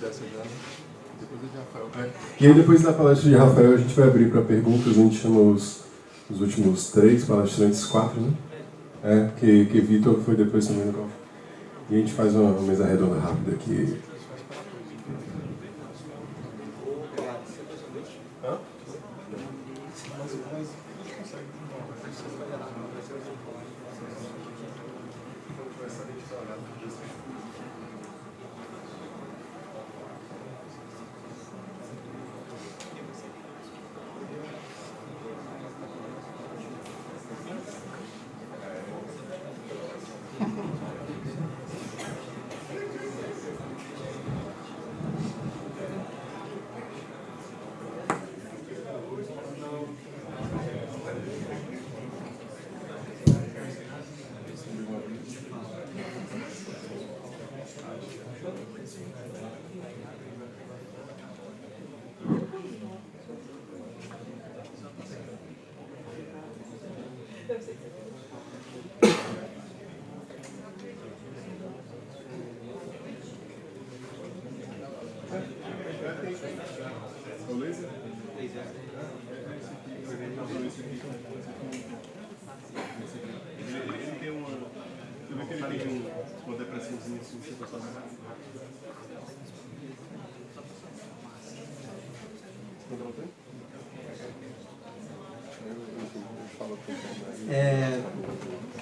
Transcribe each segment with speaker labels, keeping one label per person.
Speaker 1: dessa já, né? Depois é de Rafael.
Speaker 2: E aí depois da palestra de Rafael a gente vai abrir para perguntas, a gente chama os últimos 3 palestrantes, 4, né? Que Vitor foi depois também no golfe. E a gente faz uma mesa redonda rápida aqui.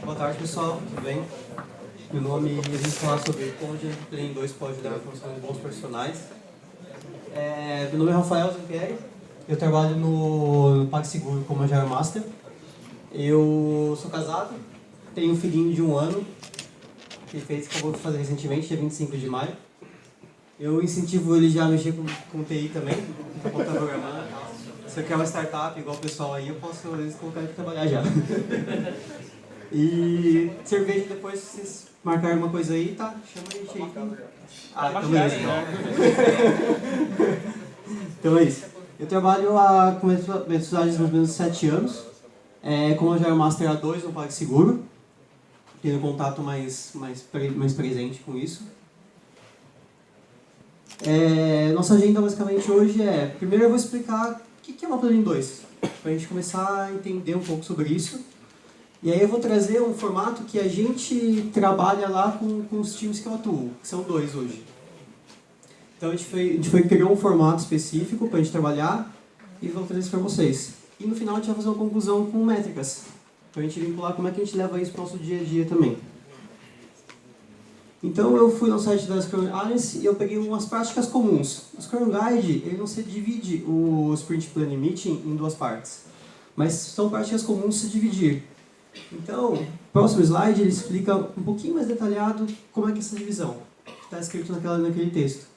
Speaker 3: Boa tarde, pessoal, tudo bem? Meu nome é, a gente vai falar sobre como o Plane 2 pode ajudar na formação de bons profissionais. Meu nome é Rafael Zanqueri, eu trabalho no PagSeguro como Agile Master. Eu sou casado, tenho um filhinho de 1 ano, que acabou de fazer recentemente, dia 25 de maio. Eu incentivo ele já a mexer com TI também, com computador programando. Se eu quero uma startup igual o pessoal aí, eu posso às vezes colocar ele para trabalhar já. E cerveja depois, se vocês marcarem uma coisa aí, tá? Chama a gente aí. Então é isso. Então é isso. Eu trabalho com métodos ágeis há mais ou menos 7 anos. Como eu já era Master A2 no PagSeguro, tenho contato mais presente com isso. Nossa agenda basicamente hoje primeiro eu vou explicar o que é uma Plane 2, para a gente começar a entender um pouco sobre isso. E aí eu vou trazer um formato que a gente trabalha lá com os times que eu atuo, que são 2 hoje. Então a gente criou um formato específico para a gente trabalhar e vou trazer isso para vocês. E no final a gente vai fazer uma conclusão com métricas, para a gente vincular como é que a gente leva isso para o nosso dia a dia também. Então eu fui no site da Scrum Alliance e eu peguei umas práticas comuns. O Scrum Guide, ele não se divide o Sprint Planning Meeting em 2 partes, mas são práticas comuns de se dividir. Então, o próximo slide ele explica um pouquinho mais detalhado como é que é essa divisão, que está escrito naquele texto.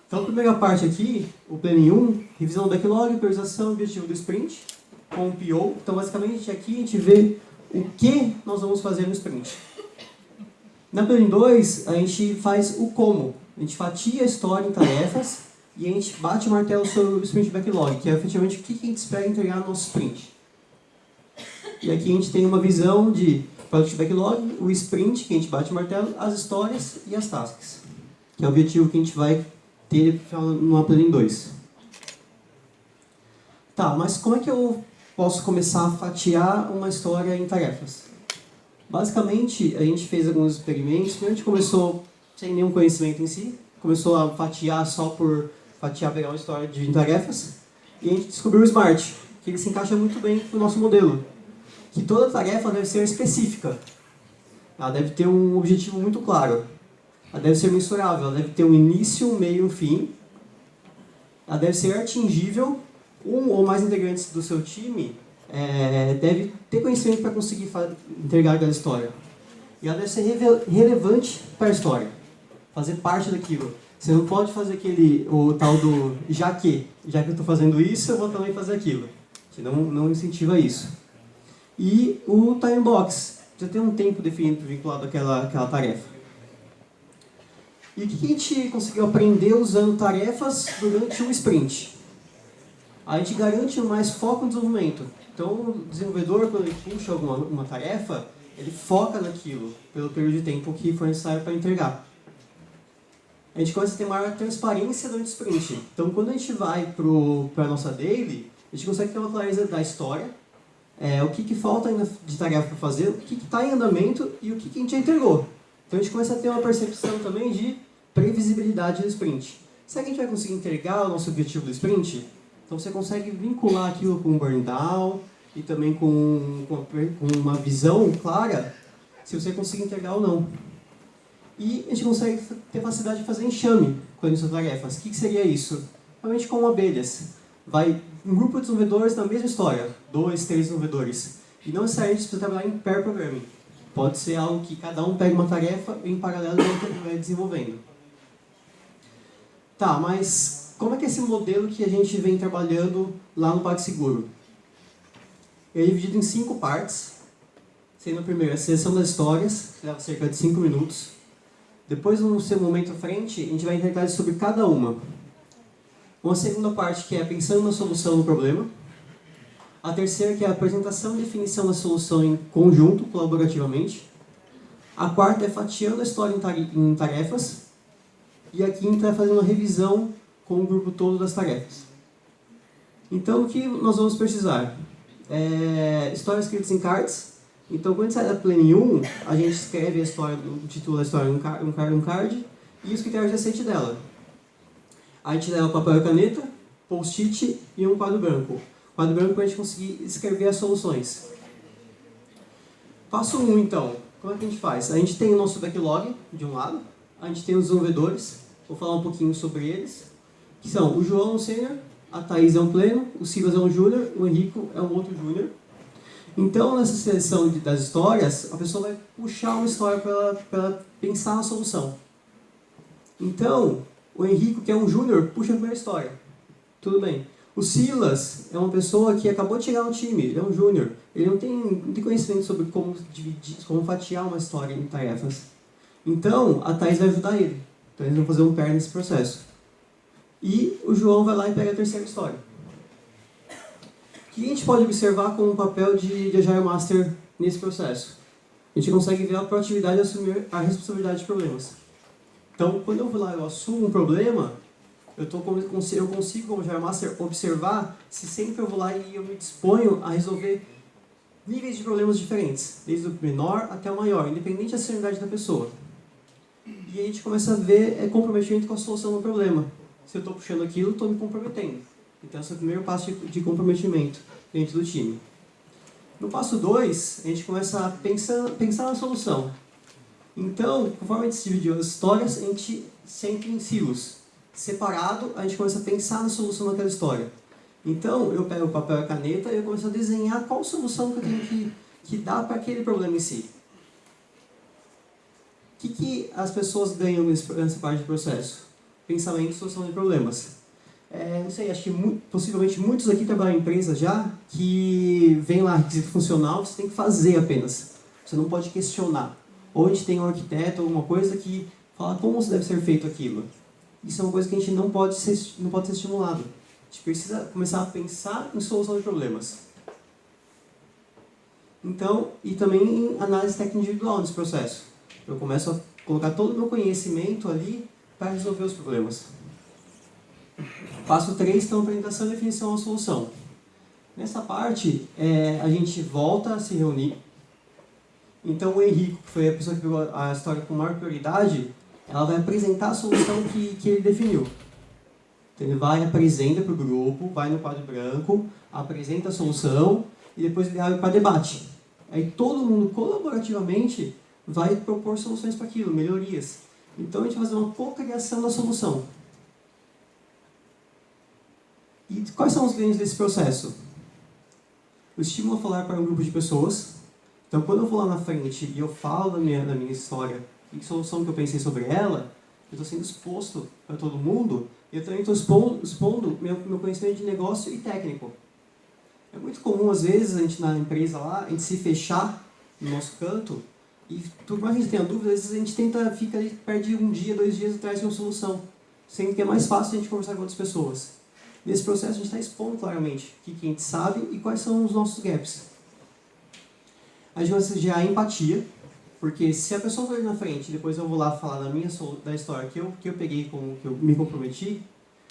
Speaker 3: Então, a primeira parte aqui, o Planning 1, revisão do backlog, priorização e objetivo do sprint, com o PO. Então, basicamente, aqui a gente vê o que nós vamos fazer no sprint. Na Planning 2, a gente faz o como. A gente fatia a história em tarefas e a gente bate o martelo sobre o sprint backlog, que é efetivamente o que a gente espera entregar no nosso sprint. E aqui a gente tem uma visão de Product Backlog, o sprint, que a gente bate o martelo, as histórias e as tasks, que é o objetivo que a gente vai ter numa Planning 2. Tá, mas como é que eu posso começar a fatiar uma história em tarefas? Basicamente, a gente fez alguns experimentos. Primeiro a gente começou sem nenhum conhecimento em si, começou a fatiar só por fatiar, pegar uma história de tarefas, e a gente descobriu o Smart, que ele se encaixa muito bem com o nosso modelo. Que toda tarefa deve ser específica. Ela deve ter um objetivo muito claro. Ela deve ser mensurável. Ela deve ter um início, um meio e um fim. Ela deve ser atingível. Um ou mais integrantes do seu time deve ter conhecimento para conseguir entregar aquela história. E ela deve ser relevante para a história. Fazer parte daquilo. Você não pode fazer o tal do já que eu estou fazendo isso, eu vou também fazer aquilo. Você não incentiva isso. E o time box, precisa ter um tempo definido vinculado àquela tarefa. E o que a gente conseguiu aprender usando tarefas durante um sprint? A gente garante mais foco no desenvolvimento. Então, o desenvolvedor, quando ele puxa uma tarefa, ele foca naquilo, pelo período de tempo que for necessário para entregar. a gente começa a ter maior transparência durante o sprint. Então, quando a gente vai para a nossa daily, a gente consegue ter uma clareza da história, o que falta ainda de tarefa para fazer, o que está em andamento e o que a gente já entregou. Então, a gente começa a ter uma percepção também de previsibilidade do sprint. Será que a gente vai conseguir entregar o nosso objetivo do sprint? Então, você consegue vincular aquilo com um burn down e também com uma visão clara se você conseguir entregar ou não. E a gente consegue ter facilidade de fazer enxame com as tarefas. O que seria isso? Realmente como abelhas. Vai um grupo de desenvolvedores na mesma história, 2, 3 desenvolvedores. E não necessariamente precisa trabalhar em pair programming. Pode ser algo que cada um pega uma tarefa e em paralelo vai desenvolvendo. Tá, mas como é que é esse modelo que a gente vem trabalhando lá no PagSeguro? Ele é dividido em 5 partes, sendo a primeira a seleção das histórias, que leva cerca de 5 minutos. Depois, no seu momento à frente, a gente vai entender sobre cada uma. Uma segunda parte que é pensando na solução do problema. A terceira que é a apresentação e definição da solução em conjunto, colaborativamente. A quarta é fatiando a história em tarefas. E a quinta é fazendo uma revisão com o grupo todo das tarefas. Então, o que nós vamos precisar? Histórias escritas em cards. Então, quando a gente sai da Planning 1, a gente escreve a história, o título da história em um card e os critérios de aceite dela. A gente leva papel e caneta, post-it e um quadro branco. O quadro branco para a gente conseguir escrever as soluções. Passo 1, então. Como é que a gente faz? A gente tem o nosso backlog, de um lado. A gente tem os desenvolvedores. Vou falar um pouquinho sobre eles. Que são o João, um sênior, a Thaís é um pleno, o Silas é um júnior, o Henrico é um outro júnior. Então, nessa seleção das histórias, a pessoa vai puxar uma história para ela pensar na solução. Então, o Henrico, que é um júnior, puxa a primeira história. Tudo bem. O Silas é uma pessoa que acabou de chegar no time, ele é um júnior. Ele não tem conhecimento sobre como dividir, como fatiar uma história em tarefas. Então, a Thaís vai ajudar ele. Então, eles vão fazer um pair nesse processo. E o João vai lá e pega a terceira história. O que a gente pode observar como um papel de Agile Master nesse processo? A gente consegue ver a proatividade e assumir a responsabilidade de problemas. Então, quando eu vou lá e eu assumo um problema, eu consigo, como Agile Master, observar se sempre eu vou lá e eu me disponho a resolver níveis de problemas diferentes, desde o menor até o maior, independente da seriedade da pessoa. E a gente começa a ver comprometimento com a solução do problema. Se eu estou puxando aquilo, estou me comprometendo. Então, esse é o primeiro passo de comprometimento dentro do time. No passo 2, a gente começa a pensar na solução. Então, conforme a gente dividiu as histórias, a gente senta em silos. Separado, a gente começa a pensar na solução daquela história. Então, eu pego o papel e a caneta e eu começo a desenhar qual solução que eu tenho que dar para aquele problema em si. O que as pessoas ganham nessa parte do processo? Pensamento e solução de problemas. Não sei, acho que possivelmente muitos aqui trabalham em empresas já que vem lá requisito funcional, você tem que fazer apenas. Você não pode questionar. Ou a gente tem um arquiteto, alguma coisa que fala como deve ser feito aquilo. Isso é uma coisa que a gente não pode ser estimulado. A gente precisa começar a pensar em solução de problemas. Então, e também em análise técnica individual nesse processo. Eu começo a colocar todo o meu conhecimento ali para resolver os problemas. Passo 3, então, apresentação e definição da solução. Nessa parte, a gente volta a se reunir. Então, o Henrico, que foi a pessoa que pegou a história com maior prioridade, ela vai apresentar a solução que ele definiu. Então, ele vai, apresenta para o grupo, vai no quadro branco, apresenta a solução e depois ele abre para debate. Aí todo mundo, colaborativamente, vai propor soluções para aquilo, melhorias. Então, a gente vai fazer uma cocriação da solução. E quais são os ganhos desse processo? O estímulo a falar para um grupo de pessoas. Então, quando eu vou lá na frente e eu falo da minha história e que solução que eu pensei sobre ela, eu estou sendo exposto para todo mundo e eu também estou expondo meu conhecimento de negócio e técnico. É muito comum, às vezes, a gente na empresa lá, a gente se fechar no nosso canto e, por mais que a gente tenha dúvida, às vezes a gente fica ali, perde um dia, 2 dias atrás de uma solução, sendo que é mais fácil a gente conversar com outras pessoas. Nesse processo, a gente está expondo claramente o que a gente sabe e quais são os nossos gaps. A gente vai gerar empatia. Porque se a pessoa for ali na frente e depois eu vou lá falar da história que eu peguei, que eu me comprometi,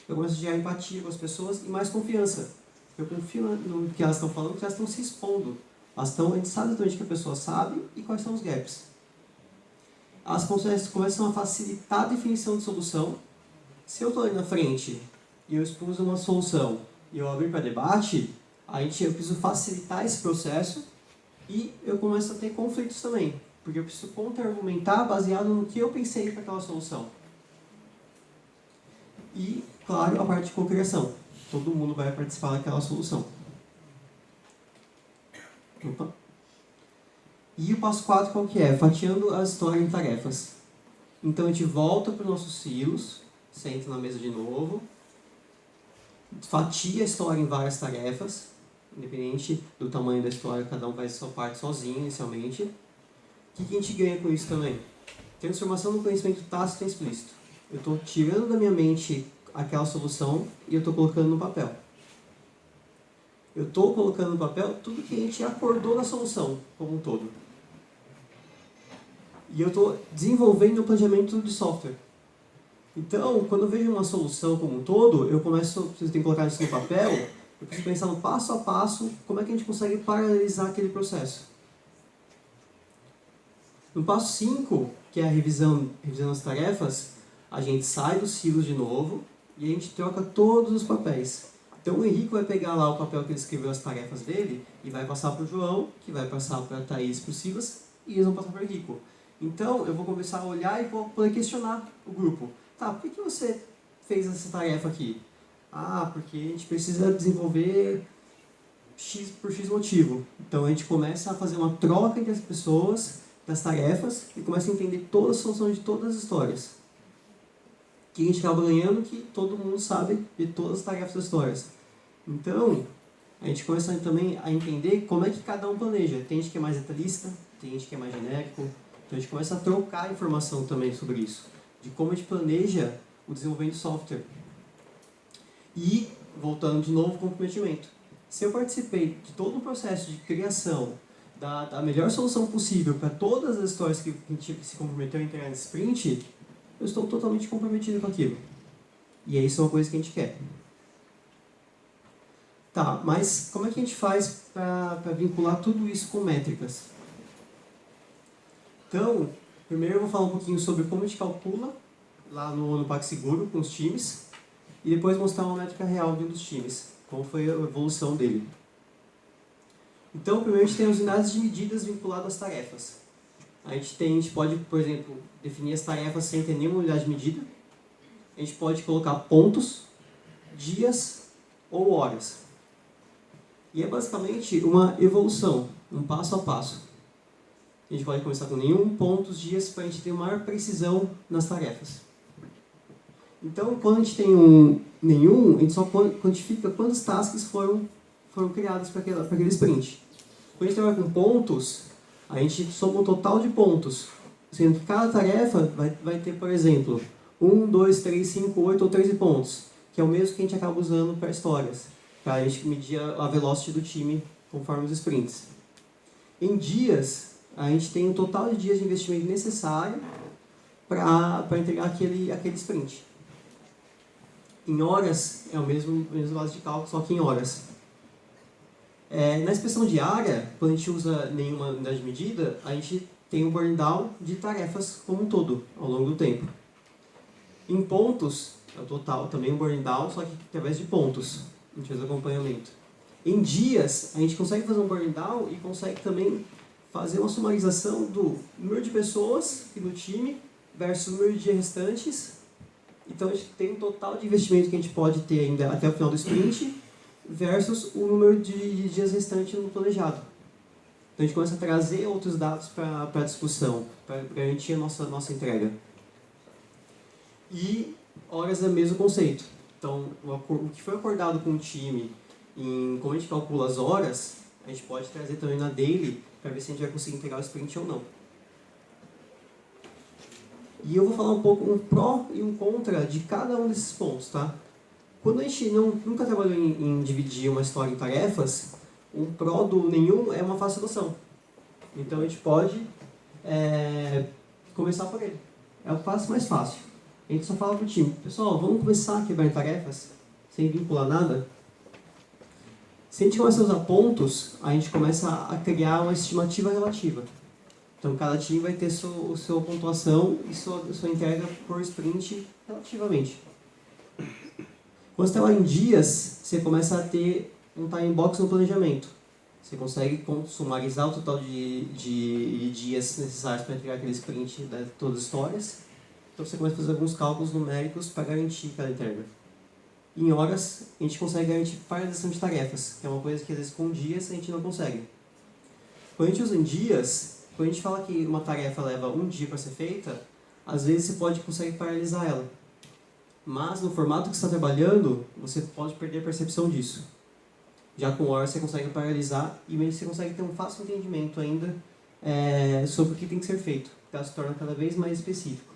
Speaker 3: eu começo a gerar empatia com as pessoas e mais confiança. Eu confio no que elas estão falando, porque elas estão se expondo. A gente sabe exatamente o que a pessoa sabe e quais são os gaps. Elas começam a facilitar a definição de solução. Se eu estou ali na frente e eu expus uma solução e eu abrir para debate, eu preciso facilitar esse processo e eu começo a ter conflitos também. Porque eu preciso contra-argumentar baseado no que eu pensei para aquela solução. E, claro, a parte de cocriação. Todo mundo vai participar daquela solução. Opa. E o passo 4 qual que é? Fatiando a história em tarefas. Então a gente volta para os nossos silos, senta na mesa de novo, fatia a história em várias tarefas, independente do tamanho da história, cada um faz a sua parte sozinho inicialmente. O que a gente ganha com isso também? Transformação do conhecimento tácito em explícito. Eu estou tirando da minha mente aquela solução e eu estou colocando no papel. Eu estou colocando no papel tudo que a gente acordou na solução, como um todo. E eu estou desenvolvendo o planejamento de software. Então, quando eu vejo uma solução como um todo, preciso ter que colocar isso no papel, eu preciso pensar no passo a passo, como é que a gente consegue paralelizar aquele processo. No passo 5, que é a revisão das tarefas, a gente sai dos silos de novo e a gente troca todos os papéis. Então o Henrique vai pegar lá o papel que ele escreveu as tarefas dele e vai passar para o João, que vai passar para a Thaís e para o Silas, e eles vão passar para o Henrique. Então eu vou começar a olhar e vou poder questionar o grupo. Tá, por que você fez essa tarefa aqui? Ah, porque a gente precisa desenvolver X por X motivo. Então a gente começa a fazer uma troca entre as pessoas das tarefas e começa a entender toda a solução de todas as histórias. Que a gente acaba ganhando que todo mundo sabe de todas as tarefas das histórias. Então, a gente começa também a entender como é que cada um planeja. Tem gente que é mais detalhista, tem gente que é mais genérico. Então a gente começa a trocar informação também sobre isso. De como a gente planeja o desenvolvimento de software. E, voltando de novo, comprometimento. Se eu participei de todo o processo de criação da melhor solução possível para todas as histórias que a gente se comprometeu a entregar nesse sprint, eu estou totalmente comprometido com aquilo. E isso é uma coisa que a gente quer. Tá, mas como é que a gente faz para vincular tudo isso com métricas? Então, primeiro eu vou falar um pouquinho sobre como a gente calcula lá no PagSeguro com os times e depois mostrar uma métrica real de um dos times, como foi a evolução dele. Então, primeiro a gente tem as unidades de medidas vinculadas às tarefas. A gente pode, por exemplo, definir as tarefas sem ter nenhuma unidade de medida. A gente pode colocar pontos, dias ou horas. E é basicamente uma evolução, um passo a passo. A gente pode começar com nenhum, pontos, dias, para a gente ter maior precisão nas tarefas. Então, quando a gente tem nenhum, a gente só quantifica quantas tasks foram criadas para aquele sprint. Quando a gente trabalha com pontos, a gente soma o total de pontos, sendo que cada tarefa vai ter, por exemplo, 1, 2, 3, 5, 8 ou 13 pontos, que é o mesmo que a gente acaba usando para histórias, para a gente medir a velocity do time conforme os sprints. Em dias, a gente tem o total de dias de investimento necessário para entregar aquele sprint. Em horas, é o mesmo base de cálculo, só que em horas. Na inspeção diária, quando a gente usa nenhuma unidade de medida, a gente tem um burn down de tarefas como um todo, ao longo do tempo. Em pontos, é o total, também um burn down, só que através de pontos. A gente faz acompanhamento. Em dias, a gente consegue fazer um burn down e consegue também fazer uma sumarização do número de pessoas no time versus o número de dias restantes. Então, a gente tem um total de investimento que a gente pode ter ainda até o final do sprint versus o número de dias restantes no planejado. Então, a gente começa a trazer outros dados para a discussão, para garantir a nossa entrega. E horas é o mesmo conceito. Então, o que foi acordado com o time em como a gente calcula as horas, a gente pode trazer também na daily para ver se a gente vai conseguir entregar o sprint ou não. E eu vou falar um pouco um pró e um contra de cada um desses pontos, tá? Quando a gente nunca trabalhou em dividir uma história em tarefas, um pró do nenhum é uma facilitação. Então a gente pode começar por ele. É o passo mais fácil. A gente só fala pro time, pessoal, vamos começar a quebrar em tarefas, sem vincular nada. Se a gente começa a usar pontos, a gente começa a criar uma estimativa relativa. Então, cada time vai ter sua pontuação e sua entrega por sprint relativamente. Quando você trabalha em dias, você começa a ter um time box no planejamento. Você consegue sumarizar o total de dias necessários para entregar aquele sprint de todas as histórias. Então, você começa a fazer alguns cálculos numéricos para garantir cada entrega. Em horas, a gente consegue garantir paralisação de tarefas, que é uma coisa que às vezes com dias a gente não consegue. Quando a gente usa em dias, quando a gente fala que uma tarefa leva um dia para ser feita, às vezes você consegue paralisar ela. Mas no formato que você está trabalhando, você pode perder a percepção disso. Já com horas você consegue paralisar e mesmo você consegue ter um fácil entendimento ainda sobre o que tem que ser feito, que ela se torna cada vez mais específico.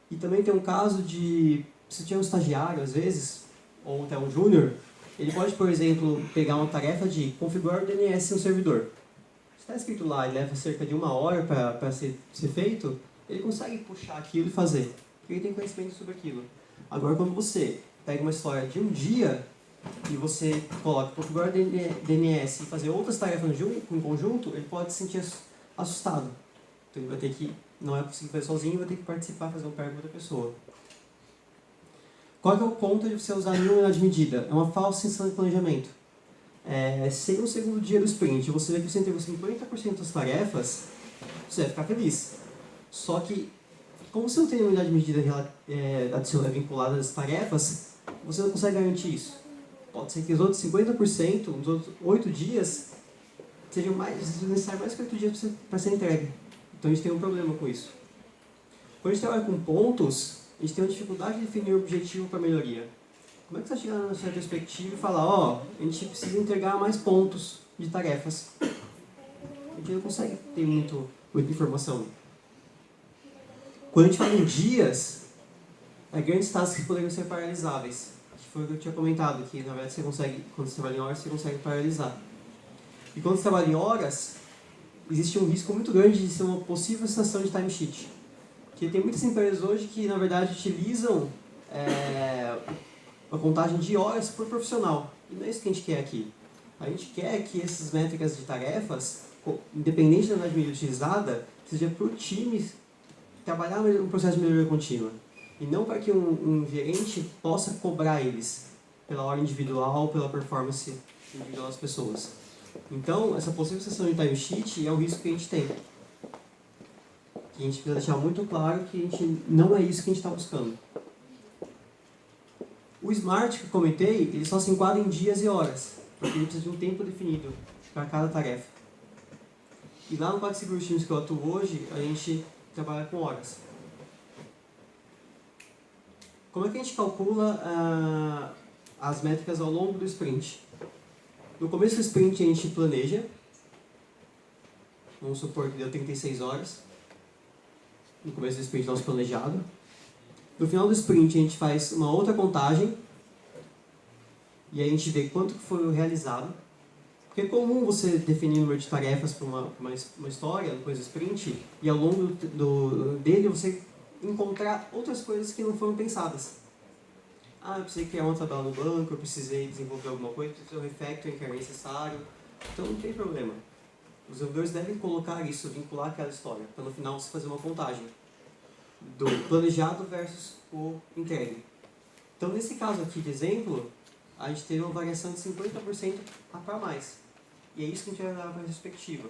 Speaker 3: E também tem um caso de, se tiver um estagiário às vezes, ou até um júnior, ele pode, por exemplo, pegar uma tarefa de configurar o DNS no servidor. Se está escrito lá e leva cerca de 1 hora para ser feito, ele consegue puxar aquilo e fazer, porque ele tem conhecimento sobre aquilo. Agora, quando você pega uma história de um dia e você coloca configurar DNS e fazer outras tarefas em conjunto, ele pode se sentir assustado. Então ele vai ter que, não é possível fazer sozinho, vai ter que participar, fazer um pair com outra pessoa. Qual é o ponto de você usar nenhuma unidade de medida? É uma falsa sensação de planejamento. Se no segundo dia do sprint você vê que você entregou 50% das tarefas, você vai ficar feliz. Só que, como você não tem unidade de medida adicional vinculada às tarefas, você não consegue garantir isso. Pode ser que os outros 50%, os outros 8 dias, sejam necessários mais que 8 dias para ser entregue. Então a gente tem um problema com isso. Quando a gente trabalha com pontos, a gente tem uma dificuldade de definir o objetivo para melhoria. Como é que você chega na sua perspectiva e fala, a gente precisa entregar mais pontos de tarefas? A gente não consegue ter muita informação. Quando a gente fala em dias, grandes tasks poderiam ser paralisáveis. Que foi o que eu tinha comentado, que na verdade você consegue, quando você trabalha em horas, você consegue paralisar. E quando você trabalha em horas, existe um risco muito grande de ser uma possível sensação de timesheet. Porque tem muitas empresas hoje que, na verdade, utilizam a contagem de horas por profissional. E não é isso que a gente quer aqui. A gente quer que essas métricas de tarefas, independente da unidade de medida utilizada, seja para o time trabalhar um processo de melhoria contínua. E não para que um gerente possa cobrar eles pela hora individual, pela performance individual das pessoas. Então, essa possível sessão de timesheet é o risco que a gente tem. Que a gente precisa deixar muito claro que não é isso que a gente está buscando. O Smart que eu comentei, ele só se enquadra em dias e horas, porque ele precisa de um tempo definido para cada tarefa. E lá no PagSeguro Teams que eu atuo hoje, a gente trabalha com horas. Como é que a gente calcula as métricas ao longo do sprint? No começo do sprint a gente planeja, vamos supor que deu 36 horas, no começo do sprint nosso planejado. No final do sprint a gente faz uma outra contagem, e aí a gente vê quanto foi realizado. Porque é comum você definir o número de tarefas para uma história, depois do sprint, e ao longo dele você encontrar outras coisas que não foram pensadas. Eu precisei criar uma tabela no banco, eu precisei desenvolver alguma coisa, precisei um refactoring que era necessário. Então não tem problema. Os desenvolvedores devem colocar isso, vincular aquela história, para no final você fazer uma contagem do planejado versus o entregue. Então nesse caso aqui de exemplo, a gente teve uma variação de 50% para mais. E é isso que a gente vai olhar para a perspectiva.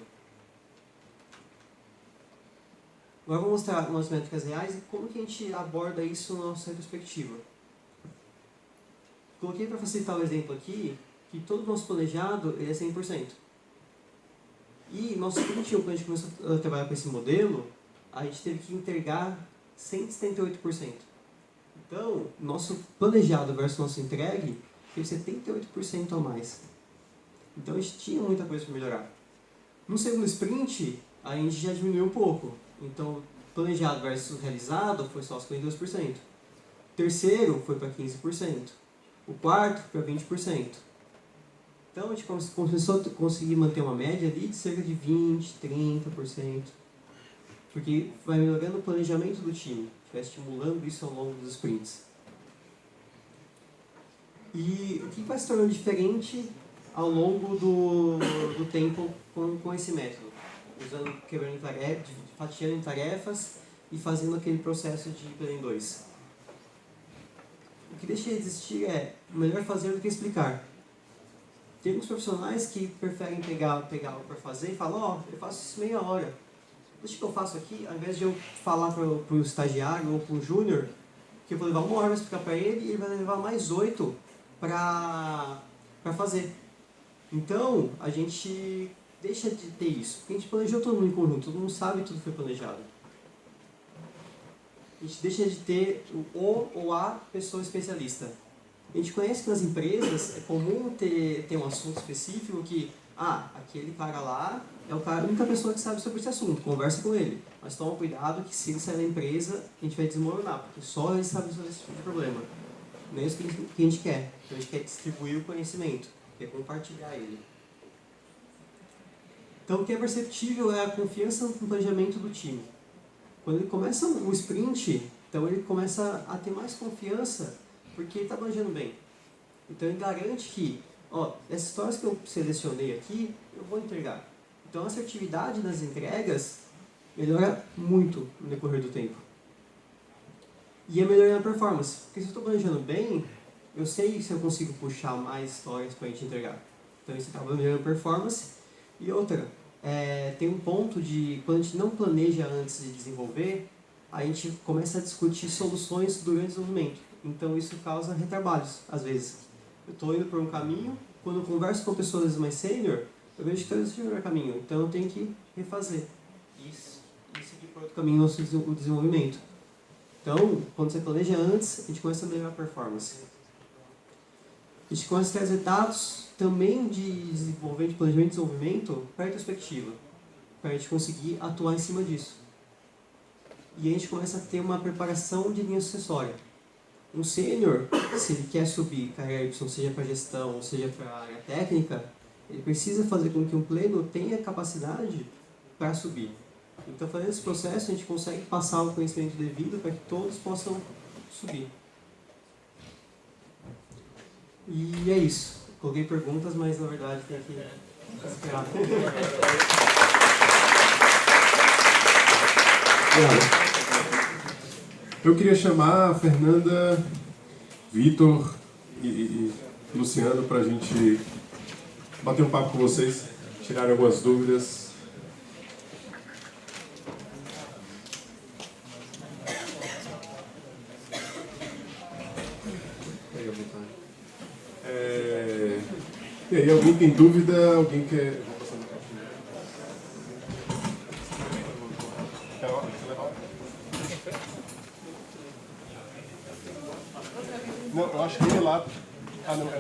Speaker 3: Agora eu vou mostrar umas métricas reais e como que a gente aborda isso na nossa retrospectiva. Coloquei para facilitar o exemplo aqui, que todo o nosso planejado ele é 100%. E nosso sprint, quando a gente começou a trabalhar com esse modelo, a gente teve que entregar 178%. Então, nosso planejado versus nosso entregue teve 78% a mais. Então a gente tinha muita coisa para melhorar. No segundo sprint, a gente já diminuiu um pouco. Então, planejado versus realizado foi só 52%. O terceiro foi para 15%. O quarto para 20%. Então a gente começou a conseguir manter uma média ali de cerca de 20%, 30%. porque vai melhorando o planejamento do time, vai estimulando isso ao longo dos sprints. E o que vai se tornando diferente ao longo do tempo com esse método? Quebrando tarefas, fatiando em tarefas e fazendo aquele processo de Planning 2. O que deixa de existir é melhor fazer do que explicar. Tem alguns profissionais que preferem pegar algo para fazer e falar, eu faço isso meia hora. Deixa que eu faço aqui, ao invés de eu falar para o estagiário ou para o júnior, que eu vou levar 1 hora para explicar para ele e ele vai levar mais 8 para fazer. Então, a gente deixa de ter isso, porque a gente planejou todo mundo em conjunto, todo mundo sabe que tudo foi planejado. A gente deixa de ter o ou a pessoa especialista. A gente conhece que nas empresas é comum ter um assunto específico que, aquele cara lá é a única pessoa que sabe sobre esse assunto, conversa com ele. Mas toma cuidado que se ele sair da empresa, a gente vai desmoronar, porque só ele sabe sobre esse tipo de problema. Não é isso que a gente quer. A gente quer distribuir o conhecimento, quer compartilhar ele. Então, o que é perceptível é a confiança no planejamento do time. Quando ele começa o sprint, então ele começa a ter mais confiança porque ele está planejando bem. Então, ele garante que, essas histórias que eu selecionei aqui, eu vou entregar. Então, a assertividade nas entregas melhora muito no decorrer do tempo. E é melhorando a performance. Porque se eu estou planejando bem, eu sei se eu consigo puxar mais histórias para a gente entregar. Então, isso acaba melhorando a performance. E outra, tem um ponto de, quando a gente não planeja antes de desenvolver, a gente começa a discutir soluções durante o desenvolvimento. Então isso causa retrabalhos, às vezes. Eu estou indo por um caminho, quando eu converso com pessoas mais sênior, eu vejo que estou indo por um caminho, então eu tenho que refazer. Isso aqui por outro caminho, o desenvolvimento. Então, quando você planeja antes, a gente começa a melhorar a performance. A gente começa a trazer dados também de desenvolvimento, planejamento e desenvolvimento para a retrospectiva, para a gente conseguir atuar em cima disso. E a gente começa a ter uma preparação de linha sucessória. Um sênior, se ele quer subir carreira Y, seja para gestão ou seja para a área técnica, ele precisa fazer com que um pleno tenha capacidade para subir. Então, fazendo esse processo, a gente consegue passar o conhecimento devido para que todos possam subir. E é isso. Coloquei perguntas, mas na verdade tem que esperar.
Speaker 2: Eu queria chamar a Fernanda, Vitor e Luciano para a gente bater um papo com vocês, tirarem algumas dúvidas. E aí, alguém tem dúvida? Alguém quer... Não, eu acho que ele é lá. Não, não é.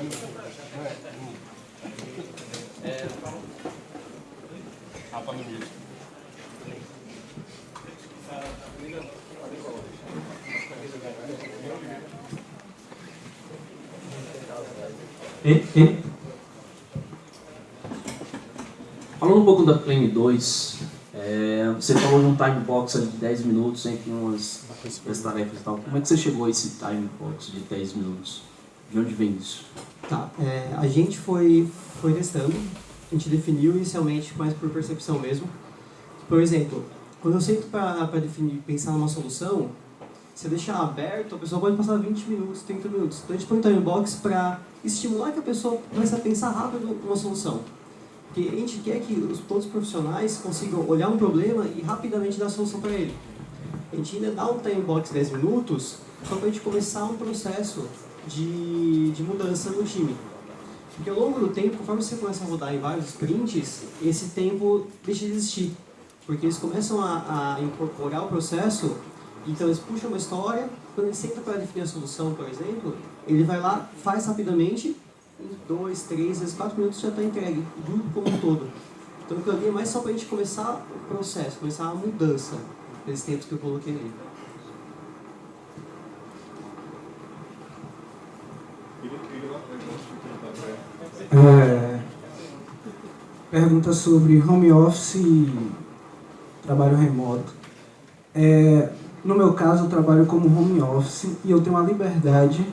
Speaker 2: Tá no vídeo.
Speaker 4: Falando um pouco da Planning 2, você falou de um time box ali de 10 minutos entre umas tarefas e tal. Como é que você chegou a esse time box de 10 minutos? De onde vem isso?
Speaker 3: Tá, a gente foi testando, a gente definiu inicialmente mais por percepção mesmo. Por exemplo, quando eu sento para pensar numa solução, se eu deixar aberto, a pessoa pode passar 20 minutos, 30 minutos. Então a gente põe um time box para estimular que a pessoa comece a pensar rápido numa solução. Porque a gente quer que todos os profissionais consigam olhar um problema e rapidamente dar a solução para ele. A gente ainda dá um time box de 10 minutos só para a gente começar um processo de mudança no time. Porque ao longo do tempo, conforme você começa a rodar em vários sprints, esse tempo deixa de existir. Porque eles começam a incorporar o processo, então eles puxam uma história, quando ele senta para definir a solução, por exemplo, ele vai lá, faz rapidamente, em 2, 3, às vezes 4 minutos já está entregue, o grupo como um todo. Então aquilo ali é mais só para a gente começar o processo, começar a mudança desses tempos que eu coloquei ali.
Speaker 5: Pergunta sobre home office e trabalho remoto. No meu caso, eu trabalho como home office e eu tenho a liberdade...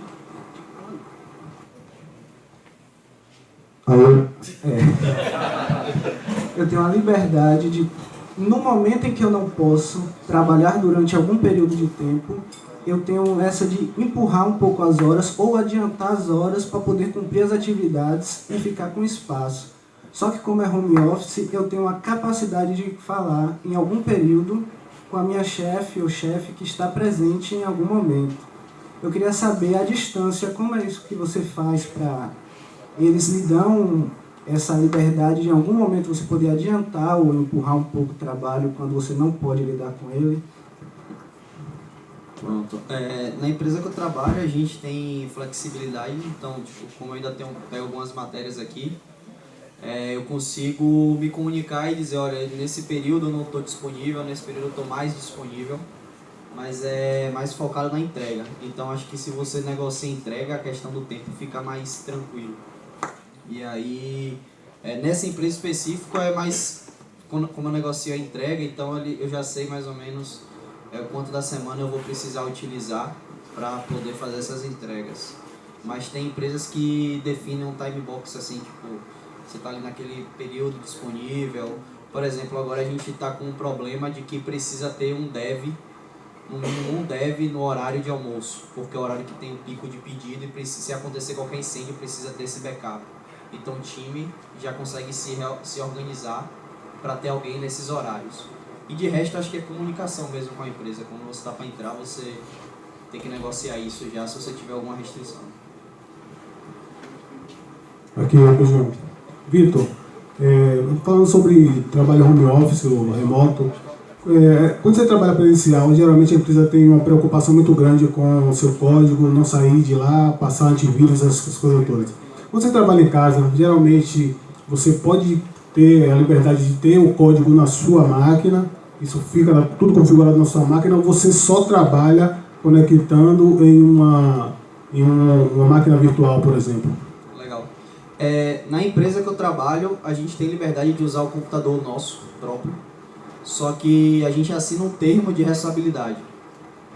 Speaker 5: Eu tenho a liberdade de, no momento em que eu não posso trabalhar durante algum período de tempo, eu tenho essa de empurrar um pouco as horas ou adiantar as horas para poder cumprir as atividades e ficar com espaço. Só que como é home office, eu tenho a capacidade de falar em algum período com a minha chefe ou chefe que está presente em algum momento. Eu queria saber a distância, como é isso que você faz para... Eles lhe dão essa liberdade de em algum momento você poder adiantar ou empurrar um pouco o trabalho quando você não pode lidar com ele?
Speaker 6: Pronto. Na empresa que eu trabalho, a gente tem flexibilidade, então, como eu ainda pego algumas matérias aqui, eu consigo me comunicar e dizer, olha, nesse período eu não estou disponível, nesse período eu estou mais disponível, mas é mais focado na entrega. Então, acho que se você negocia a entrega, a questão do tempo fica mais tranquilo. E aí, nessa empresa específica, é mais, como eu negocio a entrega, então eu já sei mais ou menos quanto da semana eu vou precisar utilizar para poder fazer essas entregas. Mas tem empresas que definem um time box assim, tipo, você está ali naquele período disponível. Por exemplo, agora a gente está com um problema de que precisa ter um dev, no mínimo um dev no horário de almoço, porque é o horário que tem o pico de pedido e se acontecer qualquer incêndio precisa ter esse backup. Então o time já consegue se organizar para ter alguém nesses horários. E de resto, acho que é comunicação mesmo com a empresa. Quando você está para entrar, você tem que negociar isso já, se você tiver alguma restrição.
Speaker 7: Aqui, João. Vitor, falando sobre trabalho home office ou remoto, quando você trabalha presencial, geralmente a empresa tem uma preocupação muito grande com o seu código, não sair de lá, passar antivírus, essas coisas todas. Quando você trabalha em casa, geralmente você pode ter a liberdade de ter o código na sua máquina, isso fica tudo configurado na sua máquina, ou você só trabalha conectando em uma máquina virtual, por exemplo.
Speaker 6: Legal. Na empresa que eu trabalho, a gente tem liberdade de usar o computador nosso próprio, só que a gente assina um termo de responsabilidade.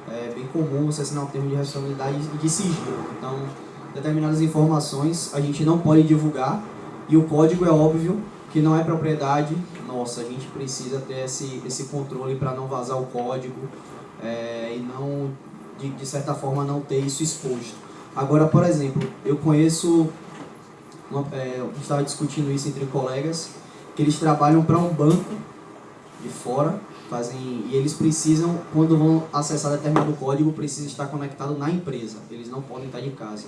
Speaker 6: É bem comum você assinar um termo de responsabilidade e de sigilo. Então, determinadas informações a gente não pode divulgar e o código é óbvio que não é propriedade nossa. A gente precisa ter esse controle para não vazar o código e não, de certa forma, não ter isso exposto. Agora, por exemplo, eu conheço, a gente estava discutindo isso entre colegas, que eles trabalham para um banco de fora, e eles precisam, quando vão acessar determinado código, precisa estar conectado na empresa, eles não podem estar em casa.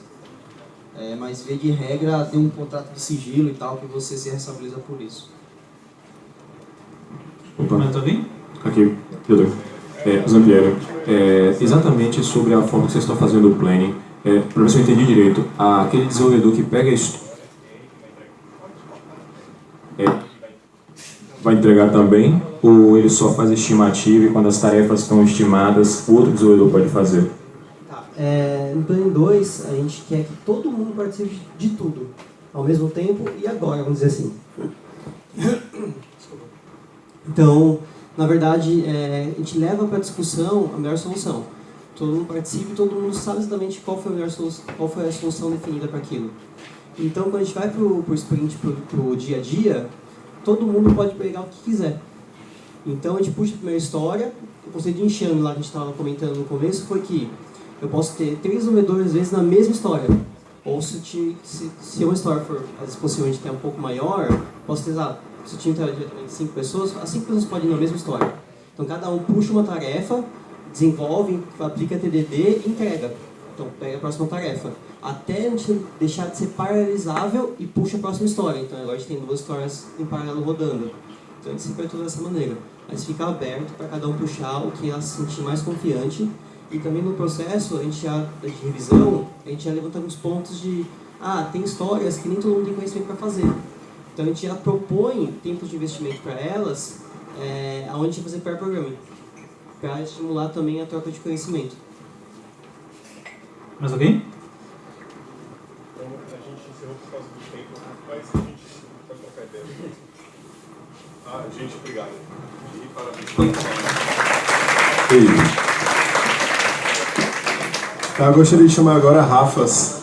Speaker 6: Mas, via de regra, tem um contrato de sigilo e tal, que você se responsabiliza por isso.
Speaker 8: Opa.
Speaker 9: Mais alguém?
Speaker 8: Aqui, Pedro. Zampiero, exatamente sobre a forma que vocês estão fazendo o planning, para ver se eu entendi direito, aquele desenvolvedor que pega vai entregar também, ou ele só faz estimativa e quando as tarefas estão estimadas, o outro desenvolvedor pode fazer?
Speaker 3: No Plano 2, a gente quer que todo mundo participe de tudo, ao mesmo tempo e agora, vamos dizer assim. Então, na verdade, a gente leva para a discussão a melhor solução. Todo mundo participa e todo mundo sabe exatamente qual foi a melhor solução, qual foi a solução definida para aquilo. Então, quando a gente vai para o sprint, para o dia a dia, todo mundo pode pegar o que quiser. Então, a gente puxa a primeira história. O conceito de enxame lá que a gente estava comentando no começo foi que eu posso ter 3 desenvolvedores, às vezes, na mesma história. Ou se uma história for, às vezes, possivelmente ter um pouco maior, posso ter, se o time está diretamente 5 pessoas, as 5 pessoas podem ir na mesma história. Então, cada um puxa uma tarefa, desenvolve, aplica TDD e entrega. Então, pega a próxima tarefa. Até a gente deixar de ser paralelizável e puxa a próxima história. Então, agora a gente tem 2 histórias em paralelo rodando. Então, a gente sempre atua dessa maneira. Mas fica aberto para cada um puxar o que ela se sentir mais confiante. E também no processo, de revisão, a gente já levanta alguns pontos de tem histórias que nem todo mundo tem conhecimento para fazer. Então a gente já propõe tempos de investimento para elas, onde a gente vai fazer pair programming, para estimular também a troca de conhecimento.
Speaker 9: Mais alguém?
Speaker 2: Então a gente encerrou por causa do tempo, mas a gente pode trocar ideia. Gente, obrigado. E parabéns. Tá, eu gostaria de chamar agora Rafas.